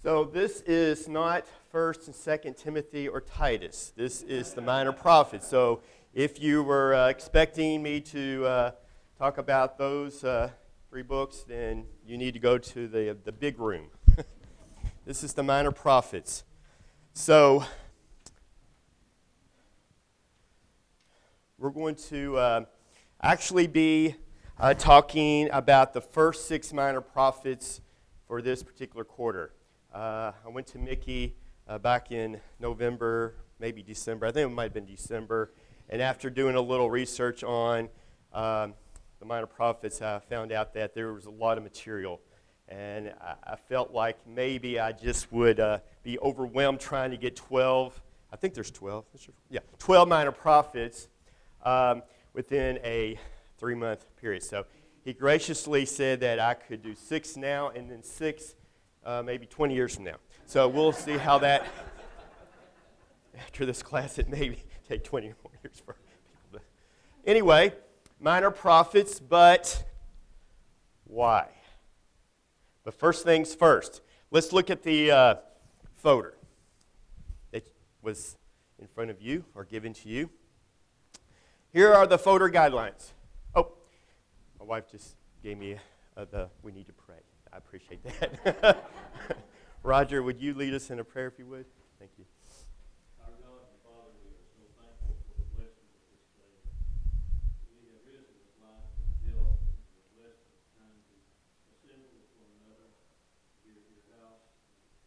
So this is not 1st and 2nd Timothy or Titus. This is the Minor Prophets. So if you were expecting me to talk about those three books, then you need to go to the big room. This is the Minor Prophets. So we're going to actually be talking about the first 6 minor prophets for this particular quarter. I went to Mickey back in November, maybe December. I think it might have been December. And after doing a little research on the minor prophets, I found out that there was a lot of material. And I felt like maybe I just would be overwhelmed trying to get 12. I think there's 12. 12 minor prophets within a 3-month period. So he graciously said that I could do 6 now and then 6 maybe 20 years from now. So we'll see how that, after this class, it may take 20 more years for people to. Anyway, minor prophets, but why? But first things first, let's look at the folder that was in front of you or given to you. Here are the folder guidelines. Oh, my wife just gave me we need to pray. I appreciate that. Roger, would you lead us in a prayer if you would? Thank you. Our God and Father, we are so thankful for the blessings of this day. We have risen with life and health, and we're blessed with time to assemble with one another here at your house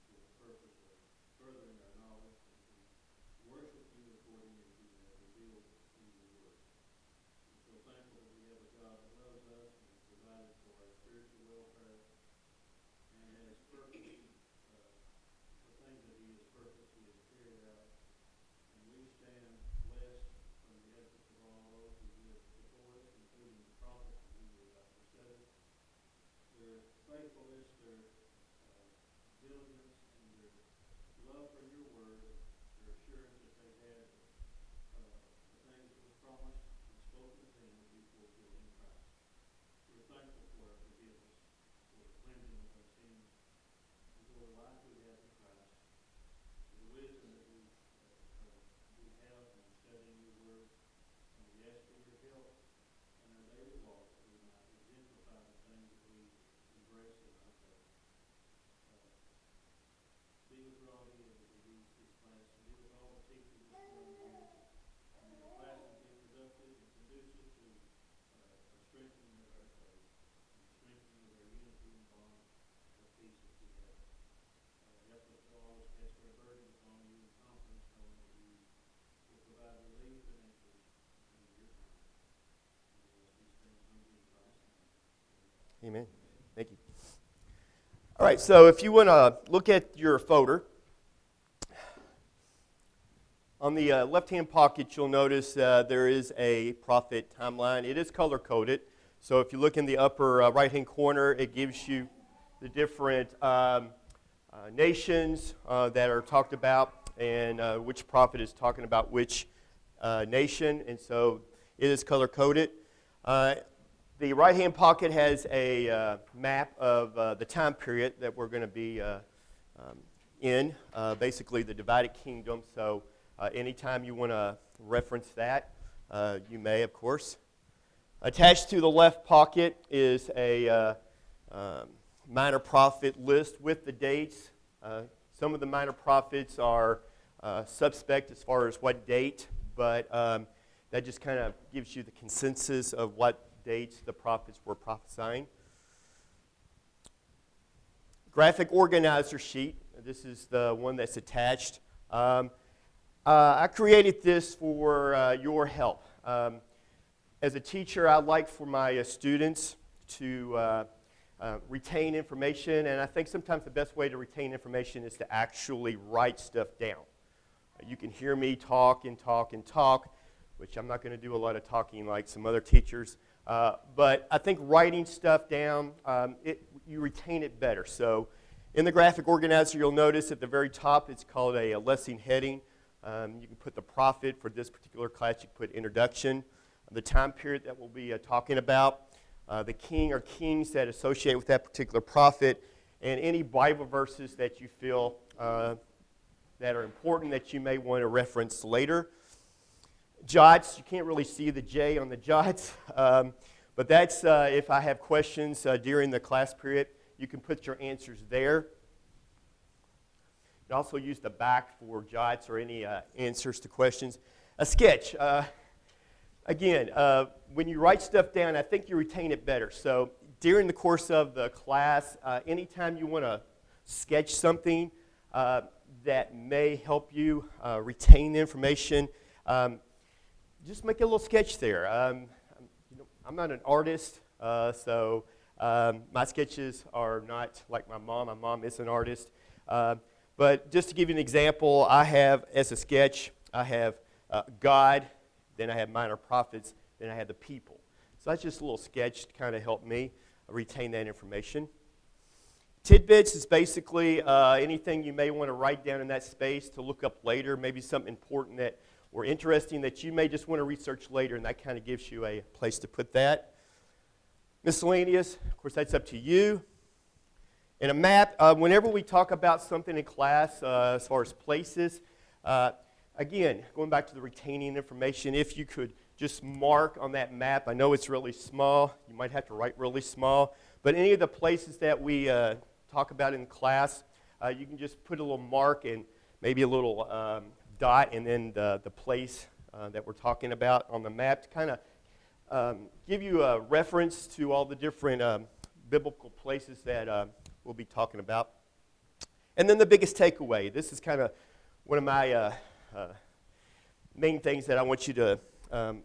for the purpose of furthering our knowledge and to worship you according as you have revealed in your word. We're so thankful that we have a God that loves us and has provided for our spiritual welfare and has purpose. Things that he has purposed, he has carried out, and we stand blessed from the efforts of all those who live before us, including the prophets that we were about to study. Their faithfulness, their diligence, and their love for your word, their assurance that they had the things that were promised and spoken of them would be fulfilled in Christ. We're thankful for our forgiveness, for the cleansing of our sins, and for the life we have in Christ. The wisdom that we have in studying your word, and we ask for your help in our daily walk that we might exemplify the things that we embrace in our faith. Be with Robbie as he leads this class, and be with all the teachers this morning here. And may the classes be productive and conducive to a strengthening of our faith, and a strengthening of our unity and bond of peace that we have. Help us to always cast our burdens on you in confidence, knowing that you will provide relief and answers in your time. And we ask these things humbly in Christ's name. Amen. Thank you. All right, so if you want to look at your folder, on the left-hand pocket, you'll notice there is a prophet timeline. It is color-coded, so if you look in the upper right-hand corner, it gives you the different nations that are talked about and which prophet is talking about which nation, and so it is color-coded. The right-hand pocket has a map of the time period that we're going to be in, basically the divided kingdom, so anytime you want to reference that, you may, of course. Attached to the left pocket is a minor prophet list with the dates. Some of the minor prophets are suspect as far as what date, but that just kind of gives you the consensus of what dates the prophets were prophesying. Graphic organizer sheet. This is the one that's attached. I created this for your help. As a teacher, I like for my students to retain information, and I think sometimes the best way to retain information is to actually write stuff down. You can hear me talk and talk and talk, which I'm not going to do a lot of talking like some other teachers, but I think writing stuff down, you retain it better. So in the graphic organizer, you'll notice at the very top it's called a lesson heading. You can put the prophet for this particular class. You can put introduction, the time period that we'll be talking about, the king or kings that associate with that particular prophet, and any Bible verses that you feel that are important that you may want to reference later. Jots, you can't really see the J on the jots, but that's if I have questions during the class period, you can put your answers there. You can also use the back for jots or any answers to questions. A sketch. Again, when you write stuff down, I think you retain it better. So during the course of the class, anytime you want to sketch something that may help you retain the information, just make a little sketch there. I'm not an artist, so my sketches are not like my mom. My mom is an artist. But just to give you an example, I have, as a sketch, I have God, then I have minor prophets, then I have the people. So that's just a little sketch to kind of help me retain that information. Tidbits is basically anything you may want to write down in that space to look up later, maybe something important that or interesting that you may just want to research later, and that kind of gives you a place to put that. Miscellaneous, of course, that's up to you. And a map, whenever we talk about something in class as far as places, again, going back to the retaining information, if you could just mark on that map, I know it's really small, you might have to write really small, but any of the places that we talk about in class, you can just put a little mark and maybe a little dot and then the place that we're talking about on the map to kind of give you a reference to all the different biblical places that we'll be talking about. And then the biggest takeaway. This is kind of one of my main things that I want you to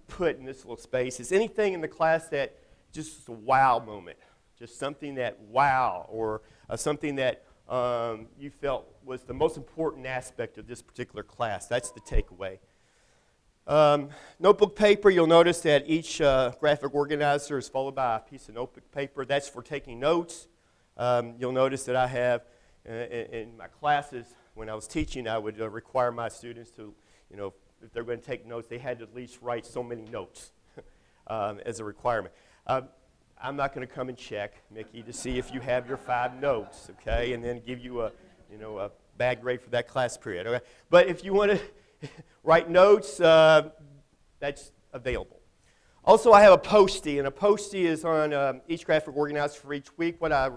put in this little space is anything in the class that just a wow moment, just something that wow, or something that you felt was the most important aspect of this particular class. That's the takeaway. Notebook paper, you'll notice that each graphic organizer is followed by a piece of notebook paper. That's for taking notes. You'll notice that I have, in my classes, when I was teaching, I would require my students to, if they're going to take notes, they had to at least write so many notes as a requirement. I'm not going to come and check, Mickey, to see if you have your 5 notes, okay, and then give you a bad grade for that class period, okay? But if you want to write notes, that's available. Also, I have a Post-it, and a Post-it is on each graphic organizer for each week. What I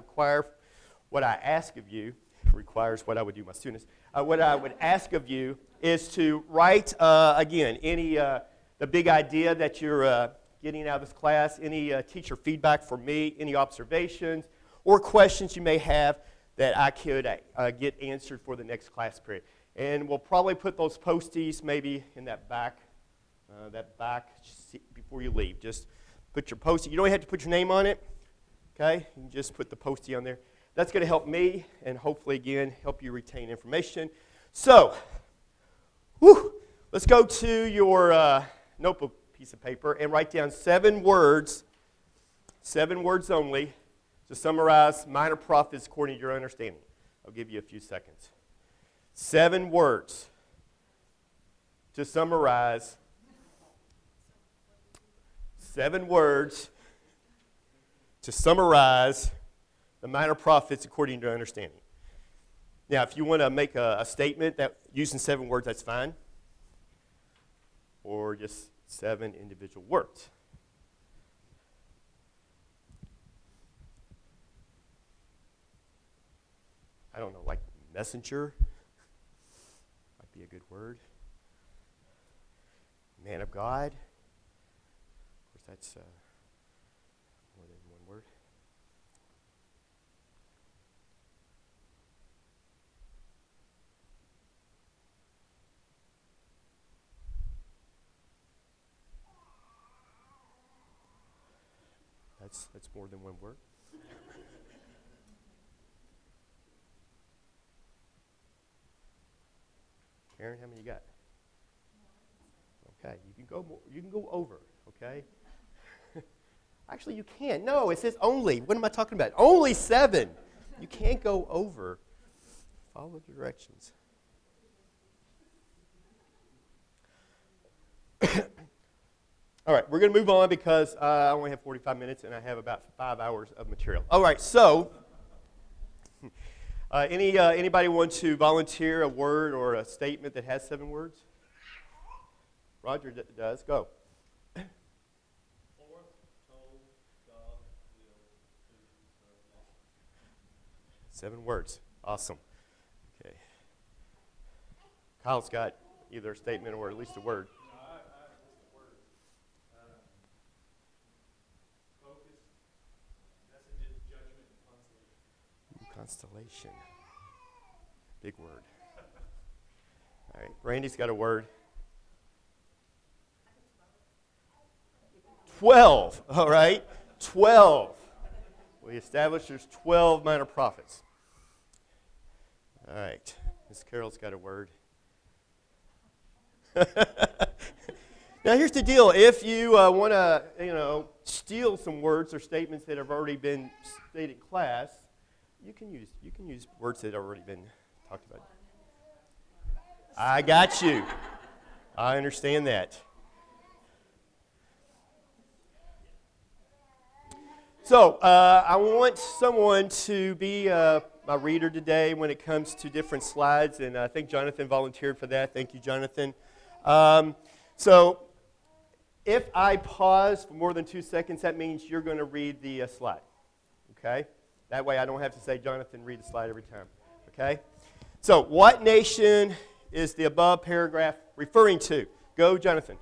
ask of you, requires what I would do with my students. What I would ask of you is to write, again, any the big idea that you're getting out of this class, any teacher feedback for me, any observations, or questions you may have that I could get answered for the next class period. And we'll probably put those Post-its maybe in that back before you leave. Just put your Post-it. You don't have to put your name on it, okay? You can just put the Post-it on there. That's going to help me and hopefully, again, help you retain information. So, let's go to your notebook piece of paper and write down 7 words only, to summarize minor prophets according to your understanding. I'll give you a few seconds. 7 words to summarize. 7 words to summarize the minor prophets according to your understanding. Now, if you want to make a statement that using 7 words, that's fine. Or just 7 individual words. I don't know, like messenger might be a good word. Man of God. Of course, that's more than one word. That's more than one word. Karen, how many you got? Okay, you can go over, okay? Actually, you can't. No, it says only. What am I talking about? Only 7. You can't go over. Follow the directions. All right, we're going to move on because I only have 45 minutes and I have about 5 hours of material. All right, so Anybody want to volunteer a word or a statement that has 7 words? Roger does. Go. Fourth, told God will to serve God. 7 words. Awesome. Okay. Kyle's got either a statement or at least a word. No, I just the word. Focus, messages, judgment, and consolation. Constellation. Big word. All right. Randy's got a word. 12. All right. 12. We established there's 12 minor prophets. All right. Miss Carol's got a word. Now here's the deal. If you want to, steal some words or statements that have already been stated in class, you can use words that have already been talked about. I got you. I understand that. So I want someone to be my reader today when it comes to different slides, and I think Jonathan volunteered for that. Thank you, Jonathan. So if I pause for more than 2 seconds, that means you're going to read the slide. Okay? That way I don't have to say, Jonathan, read the slide every time. Okay? So what nation is the above paragraph referring to? Go, Jonathan.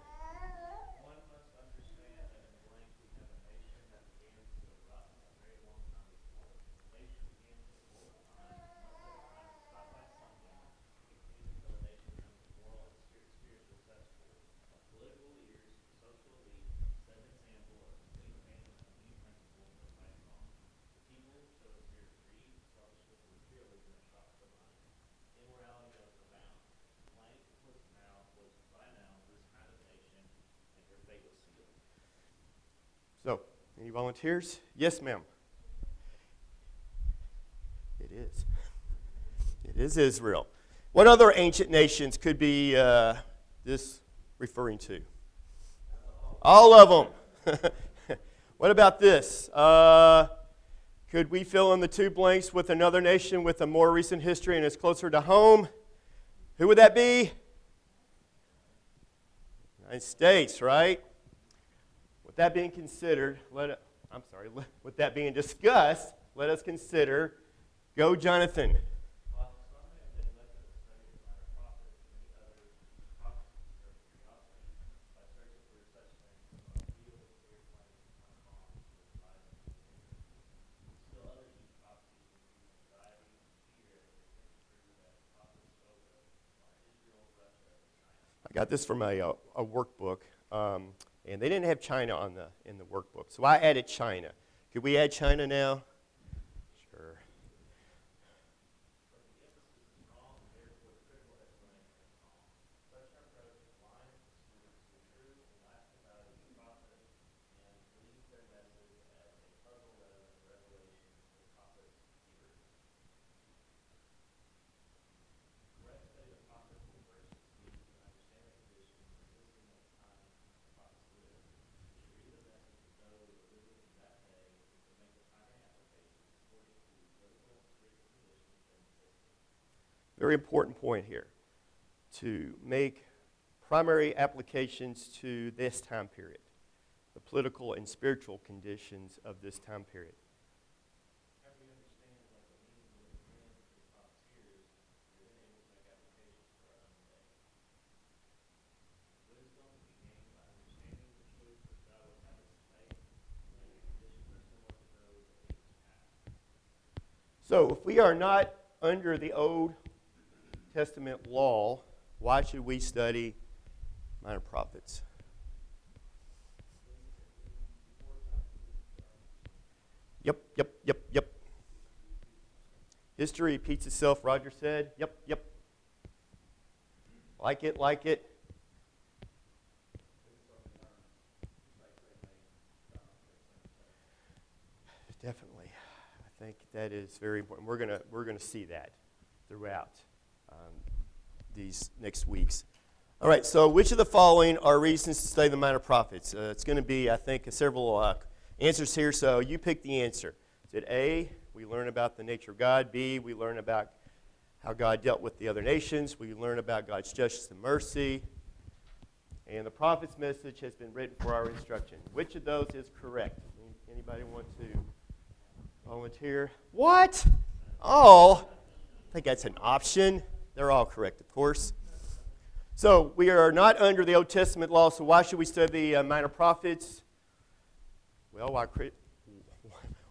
One must understand that in the blank we have a nation that began to erupt a very long time before. The nation began to roll on, stop by sundown, continues until the nation becomes a moral and spiritual cesspool of political leaders, social elite, set an example of complete abandonment of any principles that right and wrong. The people show a spirit of greed, selfishness, and materialism that shocks the mind. Immorality does abound. Blank was by now this kind of nation, and her fate was sealed. So, any volunteers? Yes, ma'am. It is. It is Israel. What other ancient nations could be this referring to? All of them. What about this? Could we fill in the 2 blanks with another nation with a more recent history and is closer to home? Who would that be? United States, right? With that being considered, with that being discussed, let us consider. Go, Jonathan. While some have been led to the study of minor prophets, many others use prophecy to serve curiosity by searching for such things as real, clear claims upon wrongs which lie in the ignorance. Still others use prophecy to induce anxiety and fear as they think to prove that prophets spoke of Israel, Russia, and China. I got this from a workbook, and they didn't have China in the workbook, so I added China. Could we add China now? Sure. But the emphasis is wrong, and therefore the critical explanation is wrong. Such an approach blinds the students to the true and lasting value of the prophet and leaves their message as a puzzle rather than a revelation to the prophet's hearers. Correct study of the prophet will first succeed in understanding the conditions existing at the time the prophets lived. We should read the message of those who were living in that day and make the primary applications according to the political and spiritual conditions then existing. Very important point here. To make primary applications to this time period, the political and spiritual conditions of this time period. After we understand what the meaning would have been for the prophet's hearers, we're then able to make applications for our own day. Wisdom to be gained by understanding the truth which God would have us to make, when the conditions are similar to those of ages past. So, if we are not under the Old Testament law, why should we study minor prophets? Yep. History repeats itself, Roger said. Yep. Like it. Definitely. I think that is very important. We're gonna see that throughout these next weeks. All right, so which of the following are reasons to study the minor prophets? It's going to be, I think, several answers here, so you pick the answer. Is it A, we learn about the nature of God. B, we learn about how God dealt with the other nations. We learn about God's justice and mercy. And the prophet's message has been written for our instruction. Which of those is correct? Anybody want to volunteer? What? All? I think that's an option. They're all correct, of course. So we are not under the Old Testament law, so why should we study the minor prophets? Well,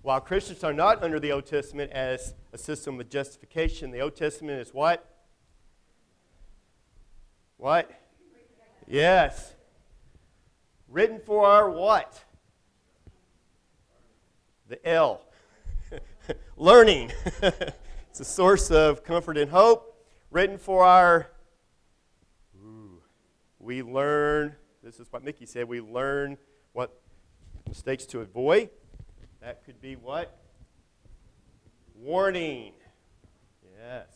while Christians are not under the Old Testament as a system of justification, the Old Testament is what? What? Yes. Written for our what? The L. Learning. It's a source of comfort and hope. Written for our... We learn, this is what Mickey said, we learn what mistakes to avoid. That could be what? Warning. Yes.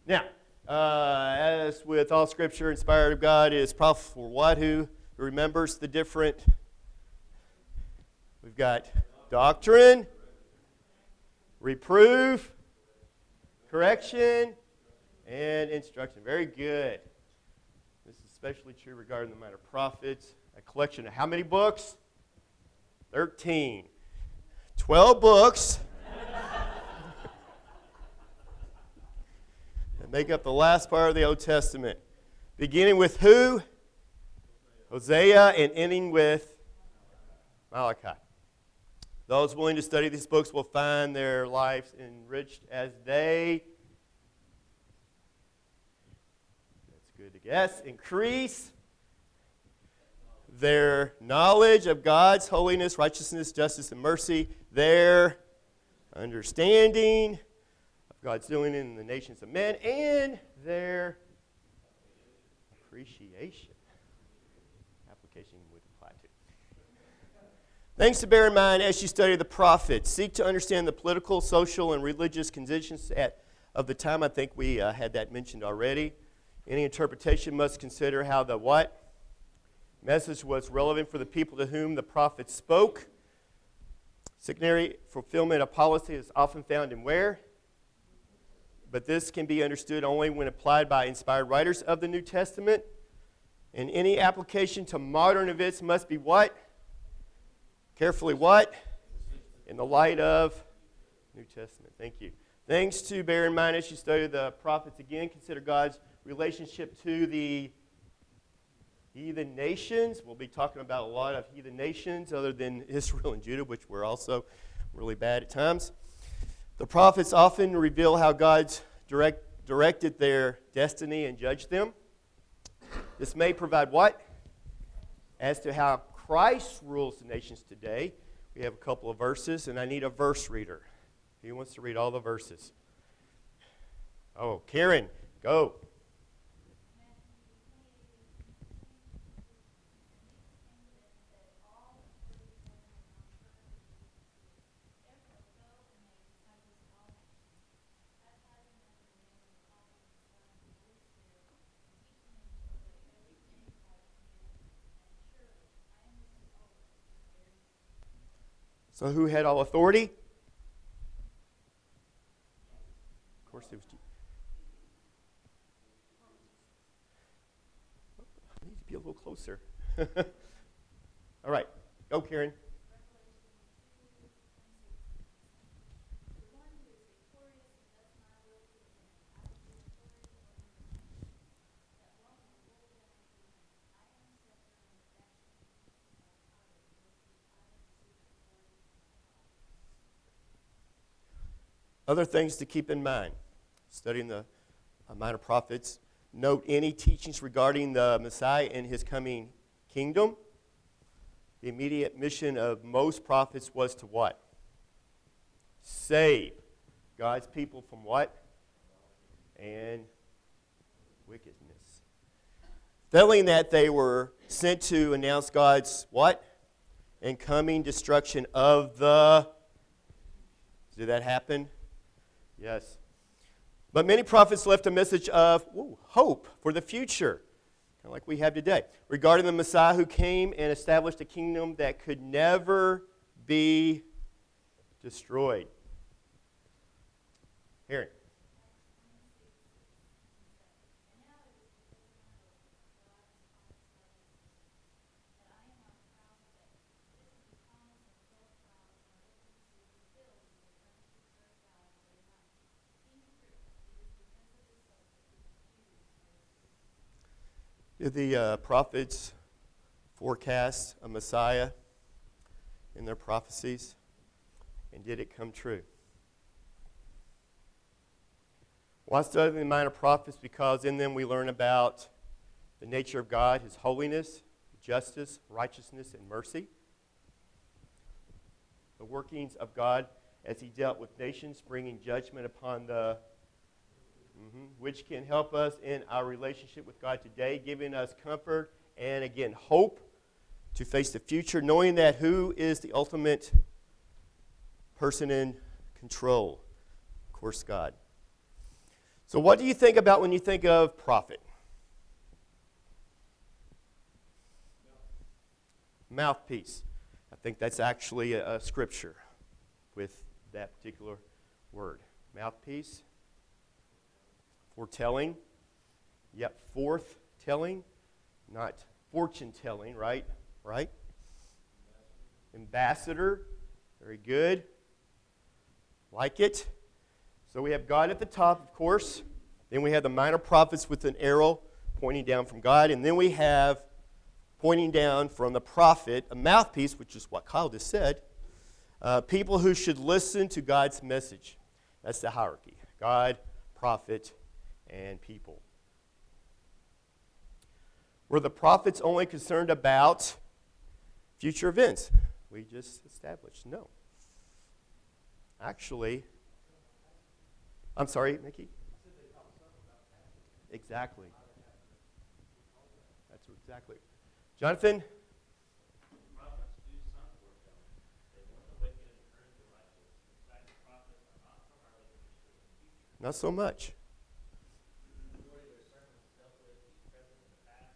Now, as with all Scripture inspired of God, it is profitable for what? Who remembers the different? We've got doctrine, reproof, correction, and instruction. Very good. This is especially true regarding the minor prophets. A collection of how many books? 13. 12 books. And make up the last part of the Old Testament. Beginning with who? Hosea, and ending with Malachi. Those willing to study these books will find their lives enriched as they, that's good to guess, increase their knowledge of God's holiness, righteousness, justice, and mercy, their understanding of God's doing in the nations of men, and their appreciation. Application would apply to. Things to bear in mind as you study the prophets. Seek to understand the political, social, and religious conditions of the time. I think we had that mentioned already. Any interpretation must consider how the what? Message was relevant for the people to whom the prophet spoke. Secondary fulfillment of policy is often found in where? But this can be understood only when applied by inspired writers of the New Testament. And any application to modern events must be what? Carefully what? In the light of New Testament. Thank you. Things to bear in mind as you study the prophets. Again, consider God's relationship to the heathen nations. We'll be talking about a lot of heathen nations other than Israel and Judah, which were also really bad at times. The prophets often reveal how God's directed their destiny and judged them. This may provide what? As to how Christ rules the nations today. We have a couple of verses, and I need a verse reader. Who wants to read all the verses? Oh, Karen, go. So who had all authority? Of course, it was Jesus. I need to be a little closer. All right. Go, Karen. Other things to keep in mind. Studying the minor prophets. Note any teachings regarding the Messiah and his coming kingdom. The immediate mission of most prophets was to what? Save God's people from what? And wickedness. Failing that, they were sent to announce God's what? And coming destruction of the... Did that happen? Yes. But many prophets left a message of hope for the future, kind of like we have today, regarding the Messiah who came and established a kingdom that could never be destroyed. Hearing. Did the prophets forecast a Messiah in their prophecies? And did it come true? Why study the minor prophets? Because in them we learn about the nature of God, His holiness, justice, righteousness, and mercy. The workings of God as He dealt with nations, bringing judgment upon the which can help us in our relationship with God today, giving us comfort and, again, hope to face the future, knowing that who is the ultimate person in control? Of course, God. So what do you think about when you think of prophet? Mouthpiece. I think that's actually a scripture with that particular word. Mouthpiece. Foretelling. Yep, forth-telling, not fortune-telling, right? Right? Ambassador. Very good. Like it. So we have God at the top, of course. Then we have the minor prophets with an arrow pointing down from God. And then we have pointing down from the prophet, a mouthpiece, which is what Kyle just said, people who should listen to God's message. That's the hierarchy. God, prophet, and people. Were the prophets only concerned about future events? We just established. No. Actually, I'm sorry, Mickey? Exactly. That's exactly. Jonathan? Prophets do some foretelling. They warn the wicked and encourage the righteous. In fact, the prophets are not primarily interested in the future. Not so much. The majority of their sermons dealt with the present and the past.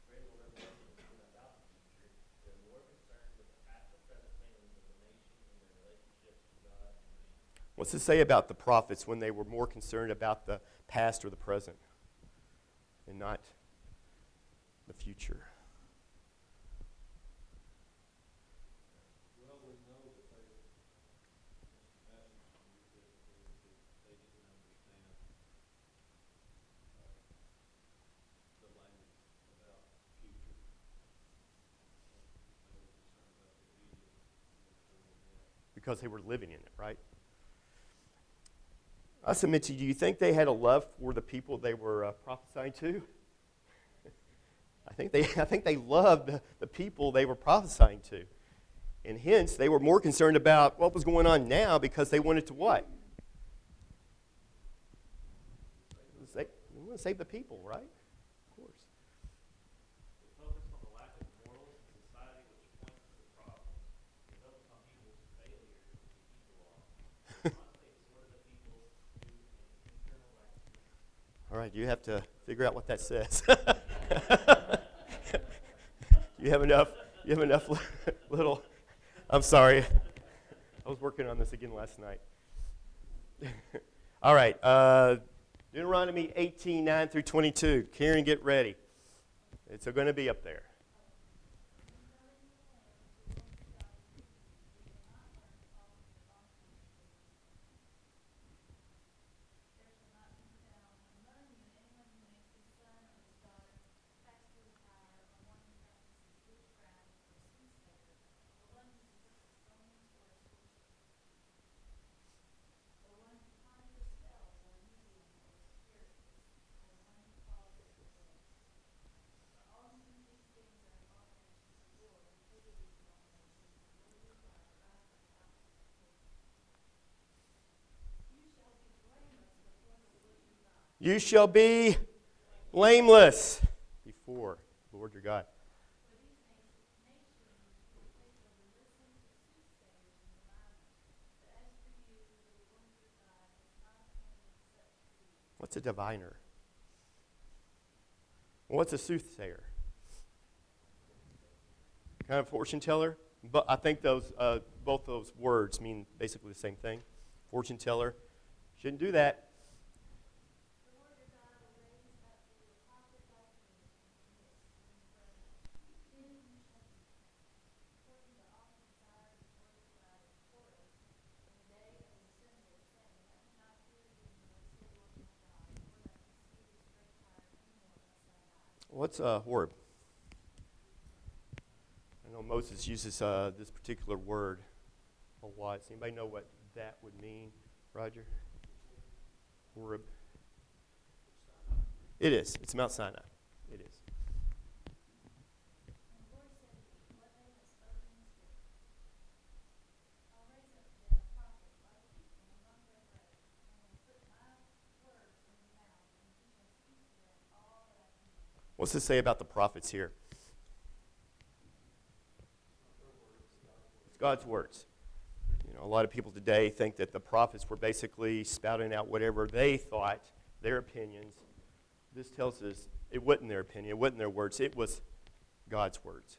Very little revelation is given about the future. They're more concerned with the past and present failings of the nation and their relationships to God and man. What's it say about the prophets when they were more concerned about the past or the present and not the future? Well, we know that they, Mr. Patterson, they didn't understand the language about the future. They were concerned about the immediate and what's going on now. Because they were living in it, right? I submit to you, do you think they had a love for the people they were prophesying to? I think they loved the people they were prophesying to. And hence, they were more concerned about what was going on now because they wanted to what? They want to save the people, right? Of course. They focus on the lack of morals in society, which points to the problems. They focus on people's failures to keep the law. They constantly exhort the people to an internal righteousness. All right, you have to figure out what that says. You have enough little. I'm sorry. I was working on this again last night. All right, Deuteronomy 18:9 through 22. Karen, get ready. It's going to be up there. You shall be blameless before the Lord your God. What's a diviner? What's a soothsayer? Kind of fortune teller? But I think those both those words mean basically the same thing. Fortune teller Shouldn't do that. What's Horeb? I know Moses uses this particular word a lot. Does anybody know what that would mean, Roger? Horeb. It is. It's Mount Sinai. It is. What's this say about the prophets here? It's God's words. You know, a lot of people today think that the prophets were basically spouting out whatever they thought, their opinions. This tells us it wasn't their opinion, it wasn't their words, it was God's words.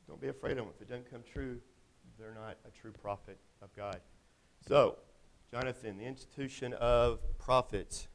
Don't be afraid of them. If it doesn't come true, they're not a true prophet of God. So, Jonathan, the institution of prophets.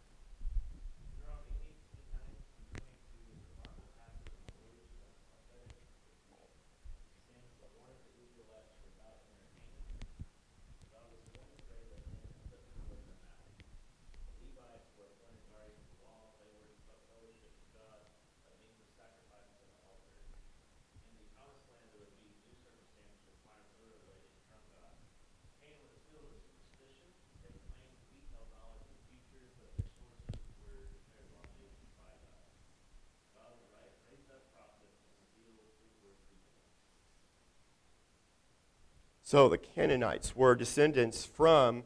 So the Canaanites were descendants from.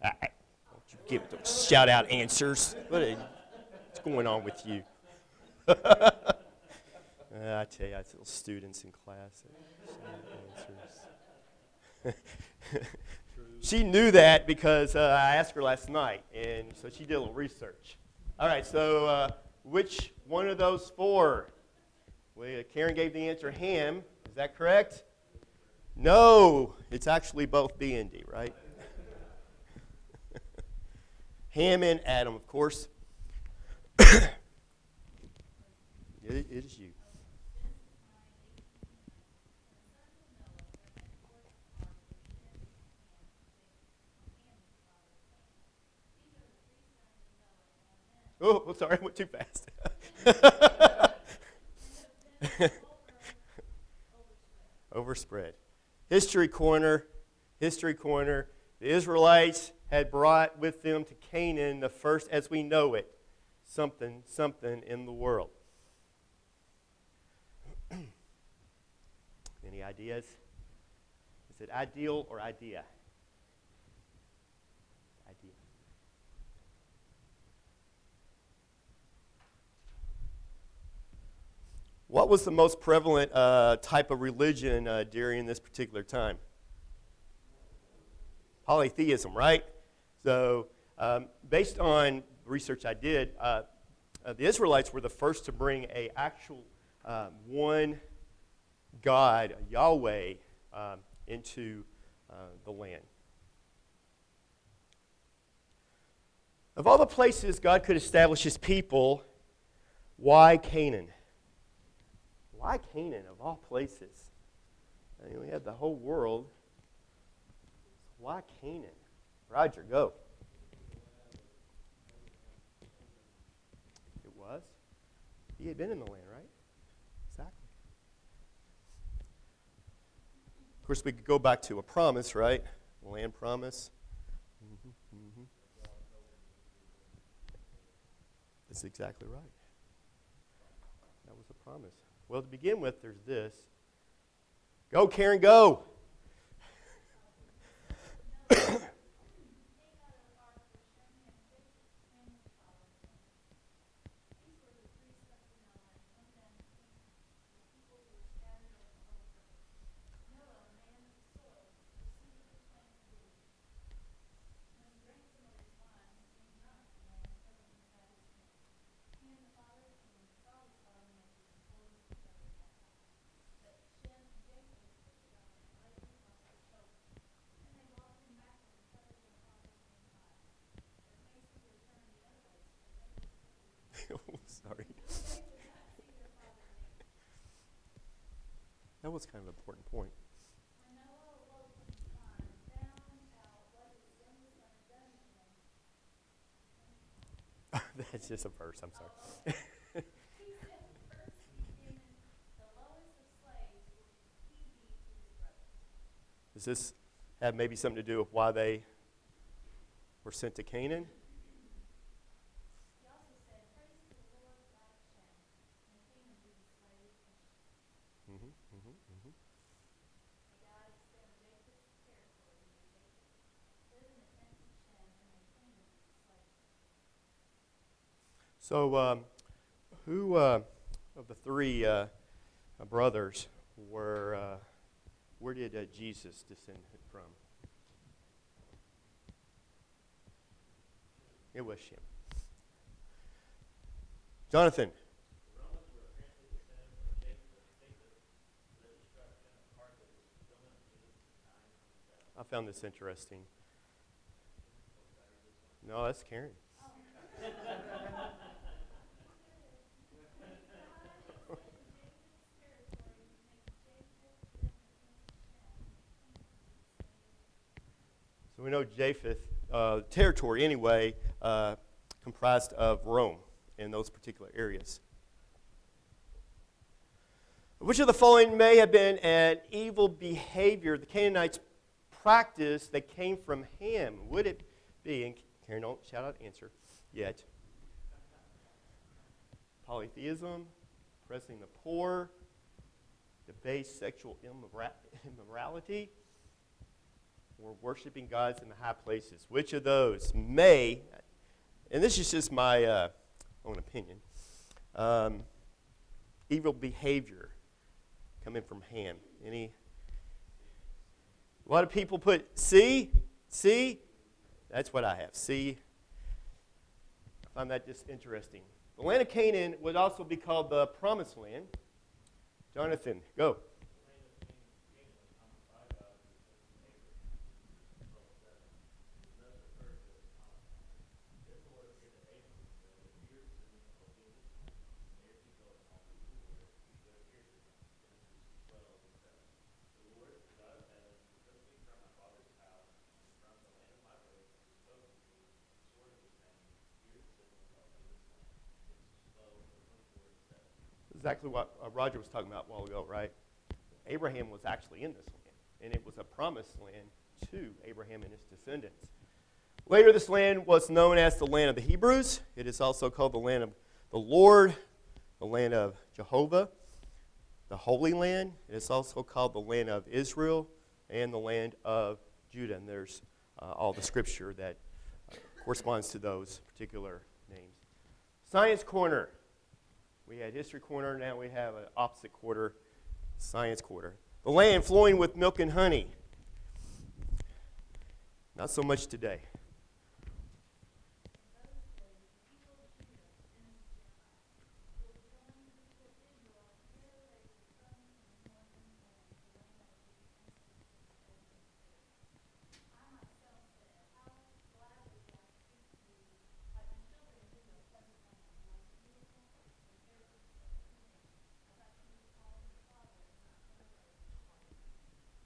Don't you don't shout out answers. What's going on with you? I tell you, it's little students in class that shout out answers. She knew that because I asked her last night, and so she did a little research. All right, so which one of those four? Well, Karen gave the answer Ham. Is that correct? No, it's actually both B and D, right? Ham and Adam, of course. it is you. Oh, sorry, I went too fast. Overspread. History corner. The Israelites had brought with them to Canaan the first, as we know it, something in the world. Any ideas? Is it ideal or idea? Idea. What was the most prevalent type of religion during this particular time? Polytheism, right? So based on research I did, the Israelites were the first to bring a actual one God, Yahweh, into the land. Of all the places God could establish his people, why Canaan? Why Canaan, of all places? I mean, we had the whole world. Why Canaan? Roger, go. It was? He had been in the land, right? Exactly. Of course, we could go back to a promise, right? A land promise. That's exactly right. That was a promise. Well, to begin with, there's this. Go, Karen, go. Sorry. That was kind of an important point. That's just a verse. I'm sorry. Does this have maybe something to do with why they were sent to Canaan? Mm-hmm, mm-hmm, mm-hmm. So, who of the three brothers where did Jesus descend from? It was Shem. Jonathan. The Romans were apparently descended from Jacob, the destruction of Carthage is fulfillment of Genesis 9:27. I found this interesting. No, that's Karen. So we know Japheth, territory anyway, comprised of Rome in those particular areas. Which of the following may have been an evil behavior the Canaanites practiced that came from Ham? Would it be, and Karen, don't shout out answer yet, polytheism, oppressing the poor, debased sexual immorality, or worshiping gods in the high places? Which of those may, and this is just my own opinion, evil behavior coming from Ham? A lot of people put C. That's what I have, C. I find that just interesting. The land of Canaan would also be called the Promised Land. Jonathan, go. Exactly what Roger was talking about a while ago, right? Abraham was actually in this land, and it was a promised land to Abraham and his descendants. Later, this land was known as the land of the Hebrews. It is also called the land of the Lord, the land of Jehovah, the Holy Land. It is also called the land of Israel and the land of Judah. And there's all the scripture that corresponds to those particular names. Science Corner. We had History Corner, now we have an opposite quarter, Science Corner. The land flowing with milk and honey. Not so much today.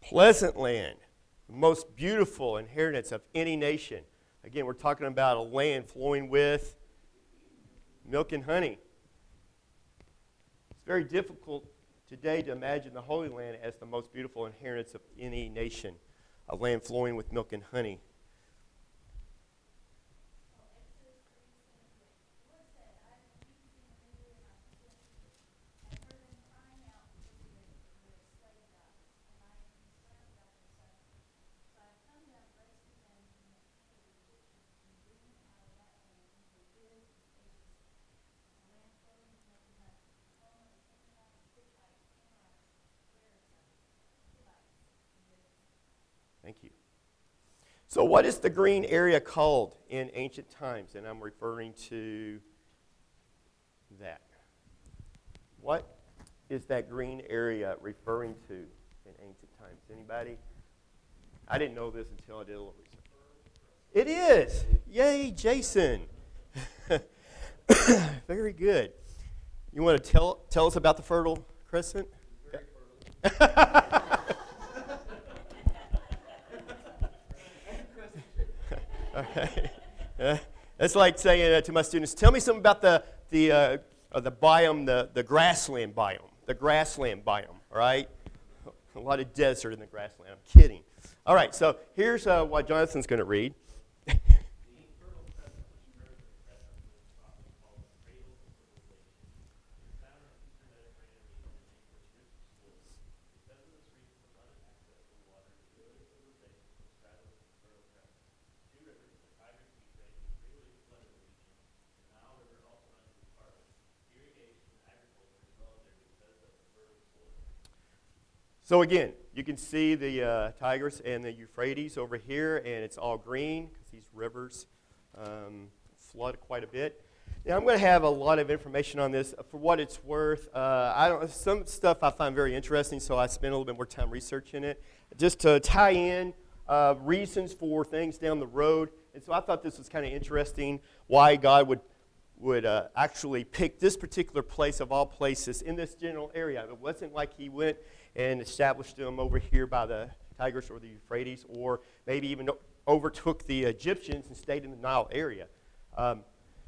Pleasant land, the most beautiful inheritance of any nation. Again, we're talking about a land flowing with milk and honey. It's very difficult today to imagine the Holy Land as the most beautiful inheritance of any nation, a land flowing with milk and honey. Thank you. So what is the green area called in ancient times? And I'm referring to that. What is that green area referring to in ancient times? Anybody? I didn't know this until I did a little research. It is. Yay, Jason. Very good. You want to tell us about the Fertile Crescent? Very fertile. Okay. That's like saying to my students, tell me something about the biome, the grassland biome. The grassland biome, all right? A lot of desert in the grassland. I'm kidding. All right, so here's what Jonathan's going to read. The Fertile Crescent, which occurs in the crescent moon, is often called the cradle of civilization. It is found in the eastern Mediterranean region and named for its rich soil. Because of this region's abundant access to water, the early civilizations were straddled with the Fertile Crescent. Two rivers, the Tigris and Euphrates, freely flooded the region. The Nile River also runs through part of it. Irrigation and agriculture developed there because of the fertile soil. So again, you can see the Tigris and the Euphrates over here, and it's all green because these rivers flood quite a bit. Now, I'm going to have a lot of information on this. For what it's worth, some stuff I find very interesting, so I spent a little bit more time researching it, just to tie in reasons for things down the road. And so I thought this was kind of interesting, why God would actually pick this particular place of all places in this general area. It wasn't like he went and established them over here by the Tigris or the Euphrates, or maybe even overtook the Egyptians and stayed in the Nile area.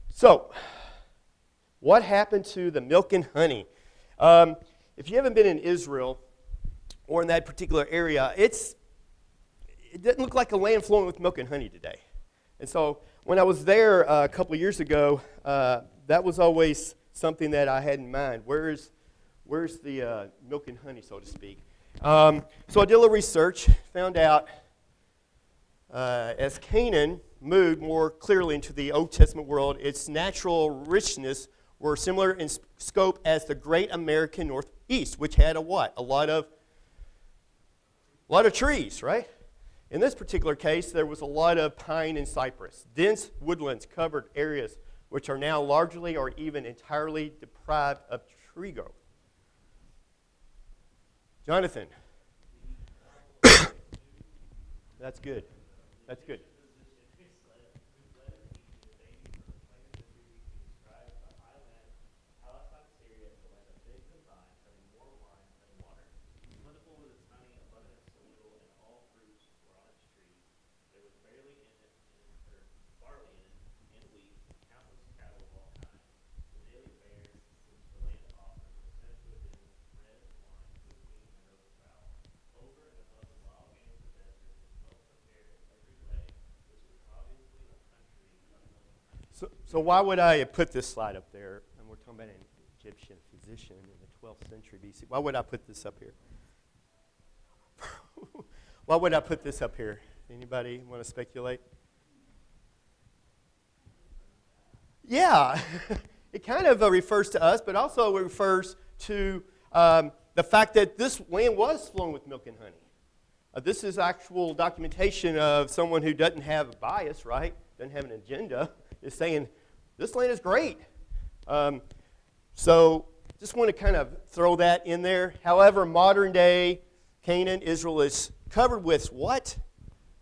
So, what happened to the milk and honey? If you haven't been in Israel or in that particular area, it doesn't look like a land flowing with milk and honey today. And so, when I was there a couple of years ago, that was always something that I had in mind. Where's the milk and honey, so to speak? So I did a little research, found out as Canaan moved more clearly into the Old Testament world, its natural richness were similar in scope as the great American Northeast, which had a what? A lot of trees, right? In this particular case, there was a lot of pine and cypress. Dense woodlands covered areas which are now largely or even entirely deprived of tree growth. Jonathan. That's good. That's good. So why would I put this slide up there? And we're talking about an Egyptian physician in the 12th century BC. Why would I put this up here? Why would I put this up here? Anybody want to speculate? Yeah, it kind of refers to us, but also it refers to the fact that this land was flowing with milk and honey. This is actual documentation of someone who doesn't have a bias, right? Doesn't have an agenda. Is saying, this land is great. So just want to kind of throw that in there. However, modern day Canaan, Israel is covered with what?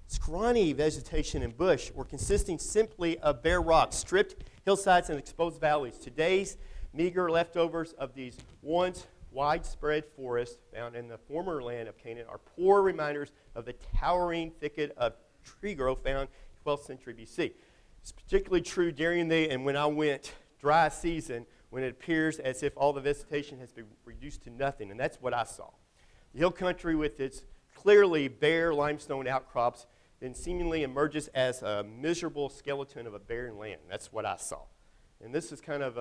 Scrawny vegetation and bush, or consisting simply of bare rocks, stripped hillsides, and exposed valleys. Today's meager leftovers of these once widespread forests found in the former land of Canaan are poor reminders of the towering thicket of tree growth found in 12th century BC. It's particularly true during and when I went dry season, when it appears as if all the vegetation has been reduced to nothing, and that's what I saw. The hill country with its clearly bare limestone outcrops then seemingly emerges as a miserable skeleton of a barren land. That's what I saw. And this is kind of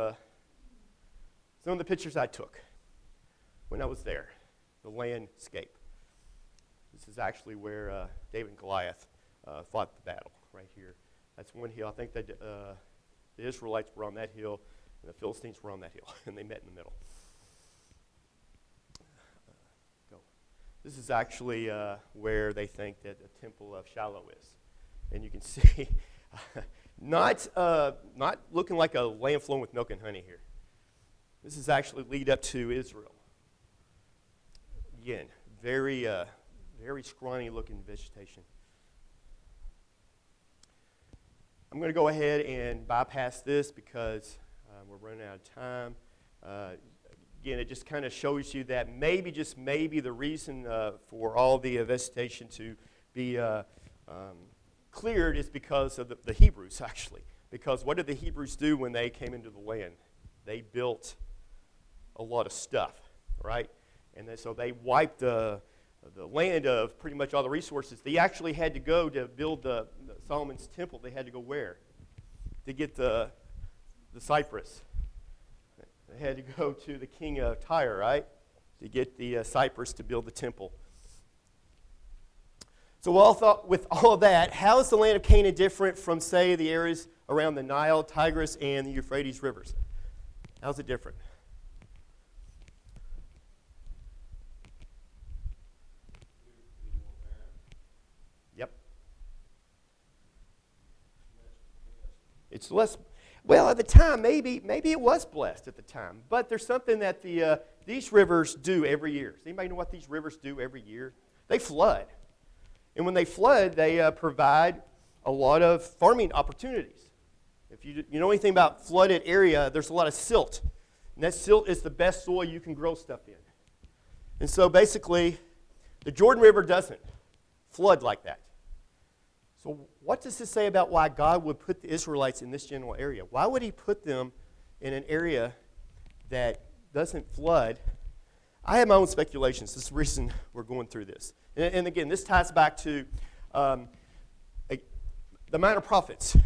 some of the pictures I took when I was there, the landscape. This is actually where David and Goliath fought the battle, right here. That's one hill. I think that the Israelites were on that hill, and the Philistines were on that hill, and they met in the middle. Go. This is actually where they think that the temple of Shiloh is. And you can see, not looking like a land flowing with milk and honey here. This is actually lead up to Israel. Again, very scrawny looking vegetation. I'm going to go ahead and bypass this because we're running out of time. Again, it just kind of shows you that maybe, just maybe, the reason for all the vegetation to be cleared is because of the Hebrews, actually. Because what did the Hebrews do when they came into the land? They built a lot of stuff, right? And then, so they wiped the land of pretty much all the resources. They actually had to go to build the Solomon's temple. They had to go where? To get the cypress. They had to go to the king of Tyre, right? To get the cypress to build the temple. So with all of that, how is the land of Canaan different from, say, the areas around the Nile, Tigris, and the Euphrates rivers? How's it different? Yep. It's less. Well, at the time, maybe it was blessed at the time. But there's something that these rivers do every year. Does anybody know what these rivers do every year? They flood. And when they flood, they provide a lot of farming opportunities. If you know anything about flooded area, there's a lot of silt. And that silt is the best soil you can grow stuff in. And so basically, the Jordan River doesn't flood like that. So what does this say about why God would put the Israelites in this general area? Why would he put them in an area that doesn't flood? I have my own speculations. This is the reason we're going through this. And again, this ties back to the minor prophets.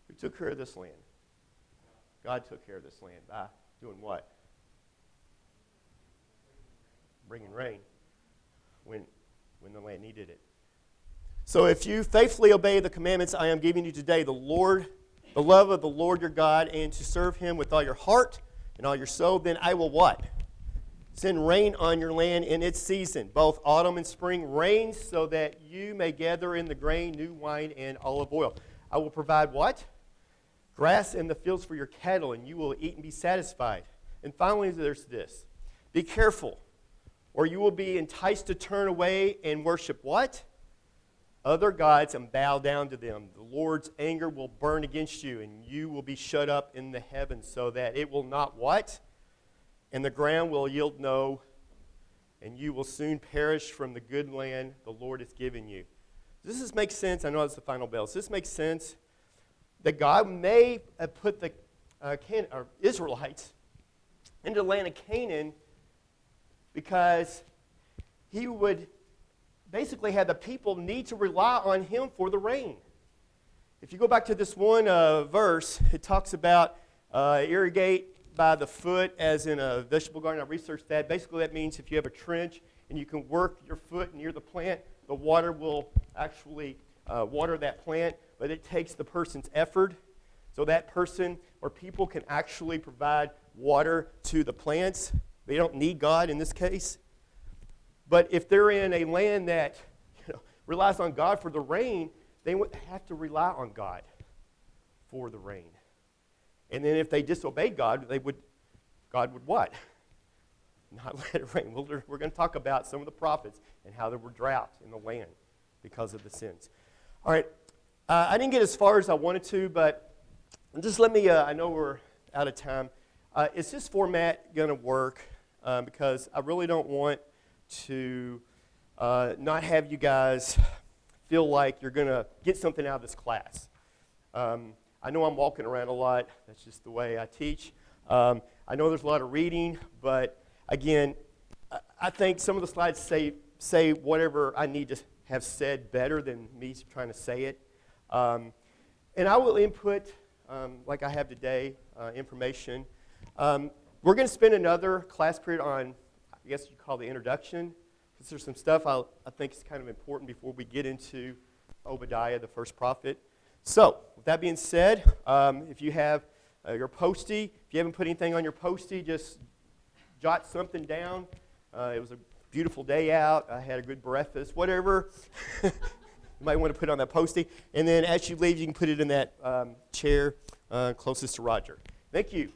Who took care of this land? God took care of this land by doing what? Bringing rain when the land needed it. So if you faithfully obey the commandments I am giving you today, the love of the Lord your God, and to serve him with all your heart and all your soul, then I will what? Send rain on your land in its season, both autumn and spring rains, so that you may gather in the grain, new wine, and olive oil. I will provide what? Grass in the fields for your cattle, and you will eat and be satisfied. And finally, there's this. Be careful, or you will be enticed to turn away and worship what? Other gods, and bow down to them. The Lord's anger will burn against you, and you will be shut up in the heavens, so that it will not what? And the ground will yield no, and you will soon perish from the good land the Lord has given you. Does this make sense? I know it's the final bell. Does this make sense? That God may have put the Israelites into the land of Canaan because he would basically have the people need to rely on him for the rain. If you go back to this one verse, it talks about irrigate by the foot as in a vegetable garden. I researched that. Basically, that means if you have a trench and you can work your foot near the plant, the water will actually water that plant, but it takes the person's effort. So that person or people can actually provide water to the plants. They don't need God in this case. But if they're in a land that relies on God for the rain, they would have to rely on God for the rain. And then if they disobeyed God, God would what? Not let it rain. We're going to talk about some of the prophets and how there were droughts in the land because of the sins. All right. I didn't get as far as I wanted to, but just let me, I know we're out of time. Is this format going to work? Because I really don't want to not have you guys feel like you're going to get something out of this class. I know I'm walking around a lot. That's just the way I teach. I know there's a lot of reading, but again, I think some of the slides say whatever I need to have said better than me trying to say it. And I will input, like I have today, information. We're going to spend another class period on, I guess you call the introduction, because there's some stuff I think is kind of important before we get into Obadiah, the first prophet. So, with that being said, if you have your postie, if you haven't put anything on your postie, just jot something down. It was a beautiful day out. I had a good breakfast, whatever. You might want to put it on that postie. And then as you leave, you can put it in that chair closest to Roger. Thank you.